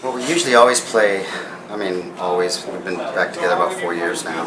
Well, we usually always play, always, we've been back together about 4 years now.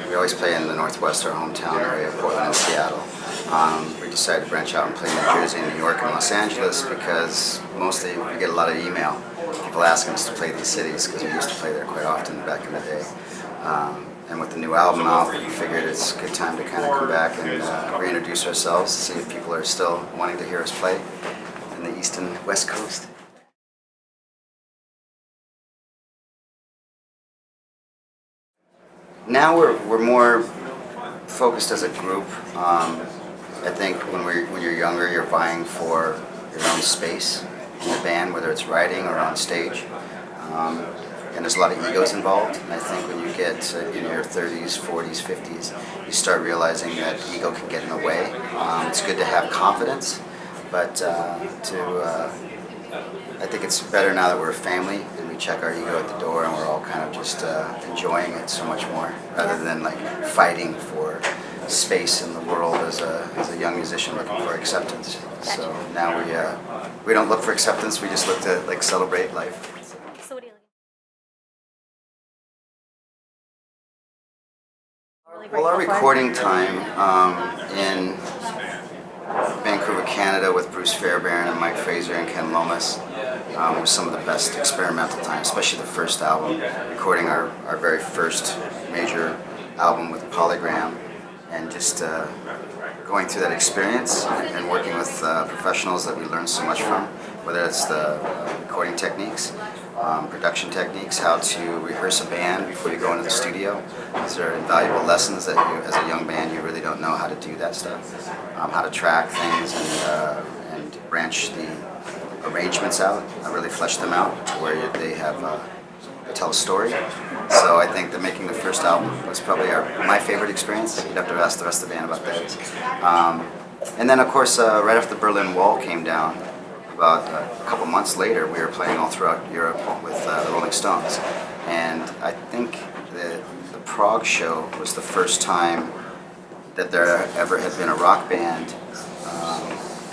We always play in the Northwest, our hometown area, Portland and Seattle. We decided to branch out and play in New Jersey, New York, and Los Angeles because mostly we get a lot of email. People asking us to play these cities because we used to play there quite often back in the day. And with the new album out, we figured it's a good time to kind of come back and reintroduce ourselves, see if people are still wanting to hear us play in the East and West Coast. Now we're more focused as a group. I think when you're younger, you're vying for your own space in the band, whether it's writing or on stage. And there's a lot of egos involved. And I think when you get in your 30s, 40s, 50s, you start realizing that ego can get in the way. It's good to have confidence, but I think it's better now that we're a family and we check our ego at the door and we're all kind of just enjoying it so much more, rather than like fighting for space in the world as a young musician looking for acceptance. So now we don't look for acceptance, we just look to like celebrate life. So what do you Well, our recording time in Vancouver, Canada, with Bruce Fairbairn and Mike Fraser and Ken Lomas was some of the best experimental time, especially the first album, recording our very first major album with Polygram, and just going through that experience and working with professionals that we learned so much from, whether it's the recording techniques, production techniques, how to rehearse a band before you go into the studio. These are invaluable lessons that you, as a young band, you really don't know how to do that stuff. How to track things and branch the arrangements out, really flesh them out to where they tell a story. So I think that making the first album was probably my favorite experience. You'd have to ask the rest of the band about that. And then of course, right after the Berlin Wall came down, about a couple months later, we were playing all throughout Europe with the Rolling Stones. And I think the Prague show was the first time that there ever had been a rock band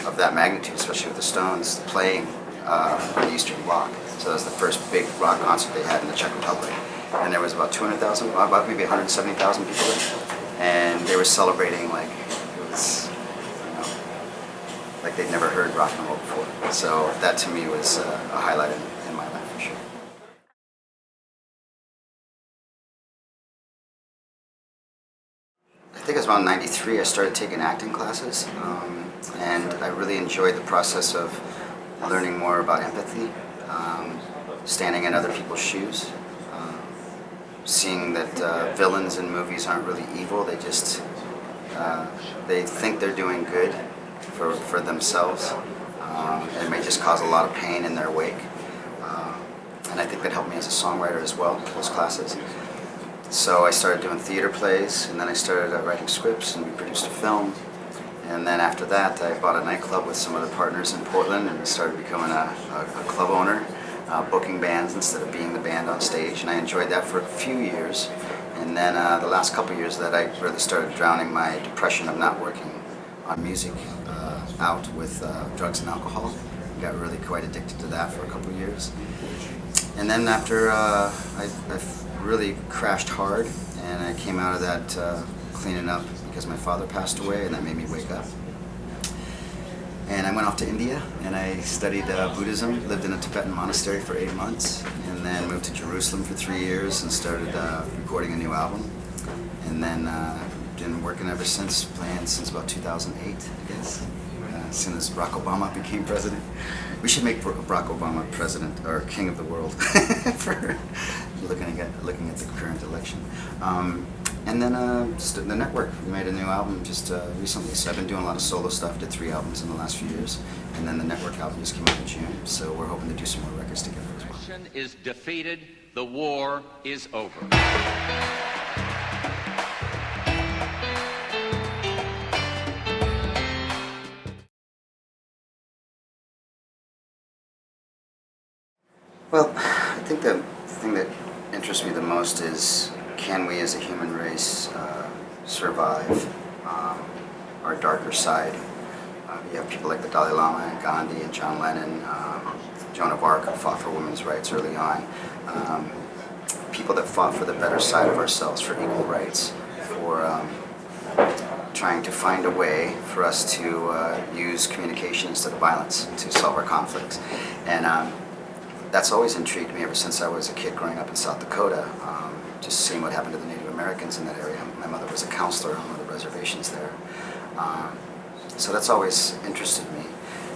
of that magnitude, especially with the Stones, playing on the Eastern Bloc. So that was the first big rock concert they had in the Czech Republic. And there was about 200,000, about maybe 170,000 people there. And they were celebrating like it was, like they'd never heard rock and roll before. So that to me was a highlight in my life for sure. I think it was around '93 I started taking acting classes, and I really enjoyed the process of learning more about empathy, standing in other people's shoes, seeing that villains in movies aren't really evil, they just they think they're doing good for themselves, and it may just cause a lot of pain in their wake. And I think that helped me as a songwriter as well, those classes. So I started doing theater plays, and then I started writing scripts, and we produced a film. And then after that, I bought a nightclub with some other partners in Portland and started becoming a club owner, booking bands instead of being the band on stage. And I enjoyed that for a few years. And then the last couple of years that I really started drowning my depression of not working on music out with drugs and alcohol. Got really quite addicted to that for a couple of years. And then after I really crashed hard, and I came out of that cleaning up because my father passed away, and that made me wake up. And I went off to India and I studied Buddhism, lived in a Tibetan monastery for 8 months, and then moved to Jerusalem for 3 years and started recording a new album. And then been working ever since, playing since about 2008, I guess. As soon as Barack Obama became president. We should make Barack Obama president, or king of the world, for looking at the current election. And then the network, we made a new album just recently, so I've been doing a lot of solo stuff, did 3 albums in the last few years, and then the network album just came out in June, so we're hoping to do some more records together as well. Is defeated, the war is over. Well, I think the thing that interests me the most is, can we as a human race survive our darker side? You have people like the Dalai Lama and Gandhi and John Lennon, Joan of Arc, who fought for women's rights early on. People that fought for the better side of ourselves, for equal rights, for trying to find a way for us to use communication instead of violence to solve our conflicts. And that's always intrigued me ever since I was a kid growing up in South Dakota, just seeing what happened to the Native Americans in that area. My mother was a counselor on one of the reservations there. So that's always interested me.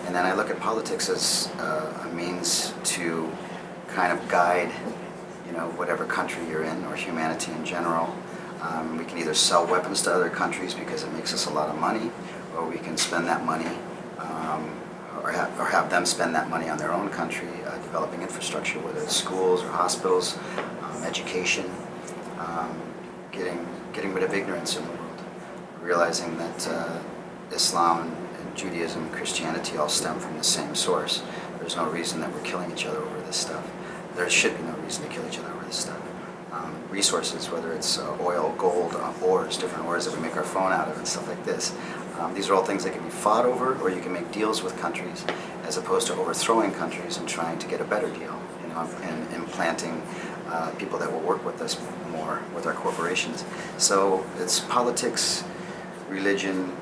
And then I look at politics as a means to kind of guide, whatever country you're in, or humanity in general. We can either sell weapons to other countries because it makes us a lot of money, or we can spend that money, or have them spend that money on their own country, developing infrastructure, whether it's schools or hospitals, education, getting rid of ignorance in the world, realizing that Islam and Judaism and Christianity all stem from the same source. There's no reason that we're killing each other over this stuff. There should be no reason to kill each other over this stuff. Resources, whether it's oil, gold, ores, different ores that we make our phone out of and stuff like this. These are all things that can be fought over, or you can make deals with countries, as opposed to overthrowing countries and trying to get a better deal, and implanting people that will work with us more, with our corporations. So it's politics, religion,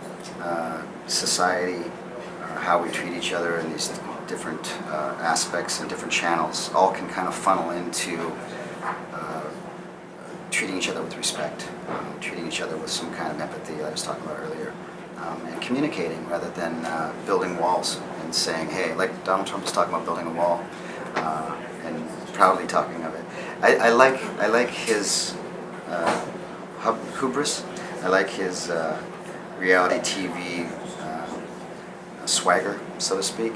society, how we treat each other in these different aspects and different channels, all can kind of funnel into treating each other with respect, treating each other with some kind of empathy I was talking about earlier, and communicating rather than building walls and saying, hey, like Donald Trump was talking about building a wall, and proudly talking of it. I like his hubris. I like his reality TV swagger, so to speak.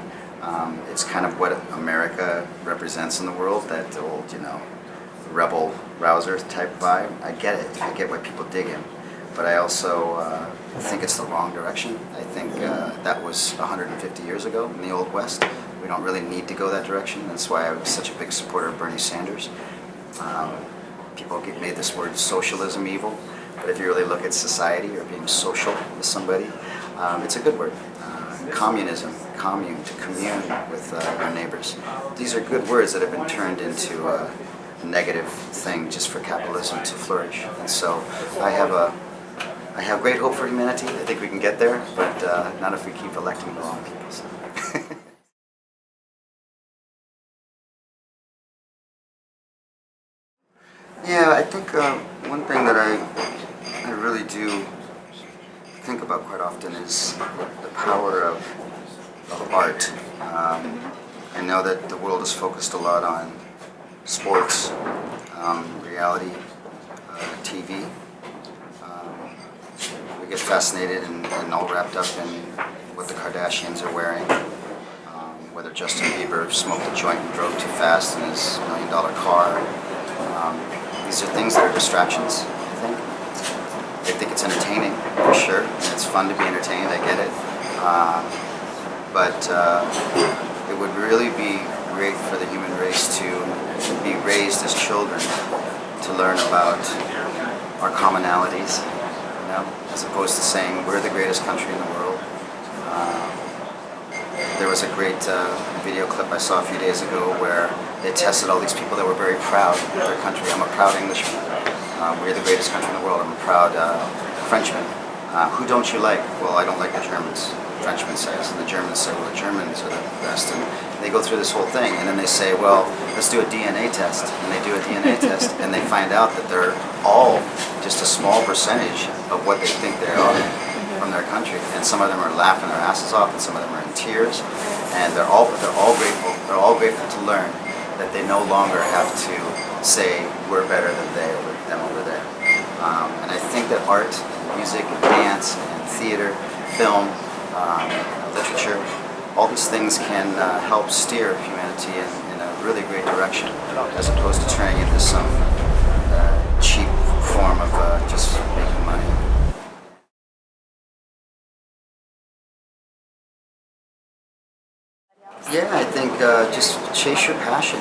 It's kind of what America represents in the world, that old, rebel rouser type vibe. I get it. I get why people dig him. But I also think it's the wrong direction. I think that was 150 years ago in the Old West. We don't really need to go that direction. That's why I was such a big supporter of Bernie Sanders. People made this word socialism evil. But if you really look at society or being social with somebody, it's a good word. Communism, commune, to commune with our neighbors. These are good words that have been turned into a negative thing just for capitalism to flourish. And so I have great hope for humanity. I think we can get there, but not if we keep electing the wrong people. So. Yeah, I think one thing that I really do think about quite often is the power of art. I know that the world is focused a lot on sports, reality, TV. We get fascinated and all wrapped up in what the Kardashians are wearing, whether Justin Bieber smoked a joint and drove too fast in his $1 million car. These are things that are distractions, I think. I think it's entertaining, for sure, and it's fun to be entertained, I get it. But it would really be great for the human race to be raised as children, to learn about our commonalities, as opposed to saying we're the greatest country in the world. There was a great video clip I saw a few days ago where they tested all these people that were very proud of their country. I'm a proud Englishman. We're the greatest country in the world. I'm a proud Frenchman. Who don't you like? Well, I don't like the Germans, the Frenchman says. And the Germans say, well, the Germans are the best. And they go through this whole thing. And then they say, well, let's do a DNA test. And they do a DNA test. And they find out that they're all just a small percentage of what they think they are from their country. And some of them are laughing their asses off, and some of them are in tears. And they're all grateful. They're all grateful to learn that they no longer have to say we're better than they or them over there. And I think that art, and music, and dance, and theater, film, literature, all these things can help steer humanity in a really great direction, as opposed to turning into some cheap form of just making money. Yeah, I think just chase your passion,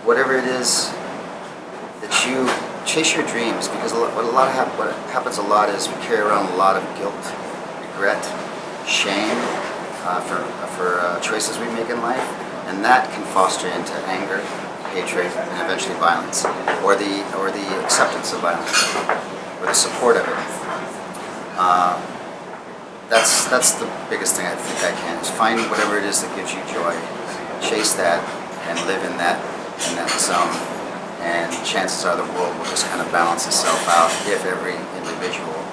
whatever it is that you chase your dreams, because what happens a lot is we carry around a lot of guilt, regret, shame, for choices we make in life, and that can foster into anger, hatred, and eventually violence, or the acceptance of violence, or the support of it. That's the biggest thing I think I can, is find whatever it is that gives you joy, chase that, and live in that zone. And chances are the world will just kind of balance itself out if every individual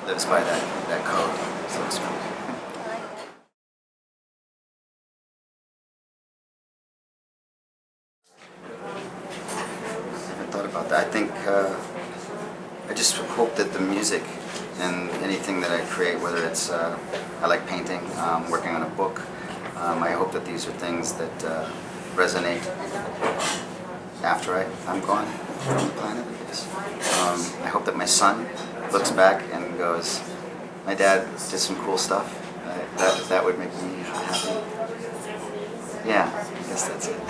lives by that code, so to speak. I haven't thought about that. I think I just hope that the music and anything that I create, whether it's I like painting, working on a book, I hope that these are things that resonate after I'm gone from the planet, I guess. I hope that my son looks back and goes, my dad did some cool stuff. That would make me really happy. Yeah, I guess that's it.